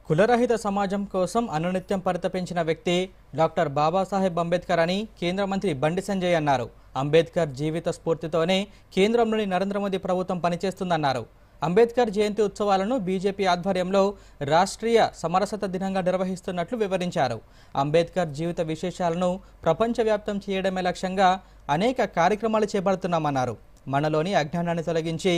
కులరహిత సమాజం కోసం అనునిత్యం పరితపించిన వ్యక్తి డాక్టర్ బాబాసాహెబ్ అంబేద్కర్ అని కేంద్ర మంత్రి బండి సంజయ్ అన్నారు. అంబేద్కర్ జీవిత స్ఫూర్తితోనే కేంద్రంలోని నరేంద్ర మోదీ ప్రభుత్వం పనిచేస్తుందన్నారు. అంబేద్కర్ జయంతి ఉత్సవాలను బీజేపీ ఆధ్వర్యంలో రాష్ట్రీయ సమరసత దినంగా నిర్వహిస్తున్నట్లు వివరించారు. అంబేద్కర్ జీవిత విశేషాలను ప్రపంచవ్యాప్తం చేయడమే లక్ష్యంగా అనేక కార్యక్రమాలు చేపడుతున్నామన్నారు. మనలోని అజ్ఞానాన్ని తొలగించి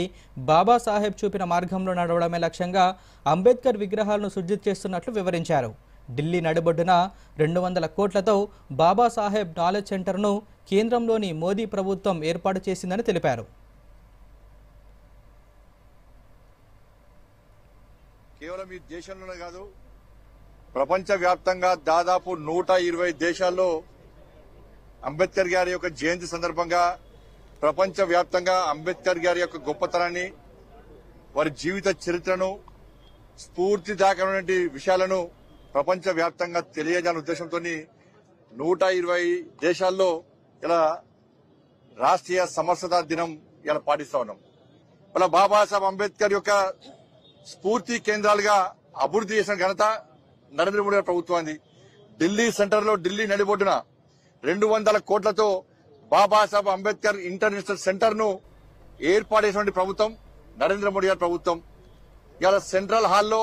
బాబాసాహెబ్ చూపిన మార్గంలో నడవడమే లక్ష్యంగా అంబేద్కర్ విగ్రహాలను సృష్టి చేస్తున్నట్లు వివరించారు. ఢిల్లీ నడిబొడ్డున 200 కోట్లతో బాబాసాహెబ్ నాలెడ్జ్ సెంటర్ను కేంద్రంలోని మోదీ ప్రభుత్వం ఏర్పాటు చేసిందని తెలిపారు. కేవలం ఈ దేశంలోనే కాదు, ప్రపంచవ్యాప్తంగా దాదాపు 120 దేశాల్లో అంబేద్కర్ గారి యొక్క జయంతి సందర్భంగా ప్రపంచవ్యాప్తంగా అంబేద్కర్ గారి యొక్క గొప్పతనాన్ని, వారి జీవిత చరిత్రను, స్ఫూర్తిదాయకమైనటువంటి విషయాలను ప్రపంచవ్యాప్తంగా తెలియజేయాలనే ఉద్దేశంతో 120 దేశాల్లో ఇలా రాష్ట్రీయ సమరసత దినం ఇలా పాటిస్తా ఉన్నాం. ఇలా బాబాసాహెబ్ అంబేద్కర్ యొక్క స్ఫూర్తి కేంద్రాలుగా అభివృద్ధి చేసిన ఘనత నరేంద్ర మోడీ ప్రభుత్వాన్ని. ఢిల్లీ సెంటర్లో, ఢిల్లీ నడిబొడ్డున 200 కోట్లతో బాబాసాహెబ్ అంబేద్కర్ ఇంటర్నేషనల్ సెంటర్ ను ఏర్పాటు చేసినటువంటి ప్రభుత్వం నరేంద్ర మోడీ గారి ప్రభుత్వం. ఇలా సెంట్రల్ హాల్లో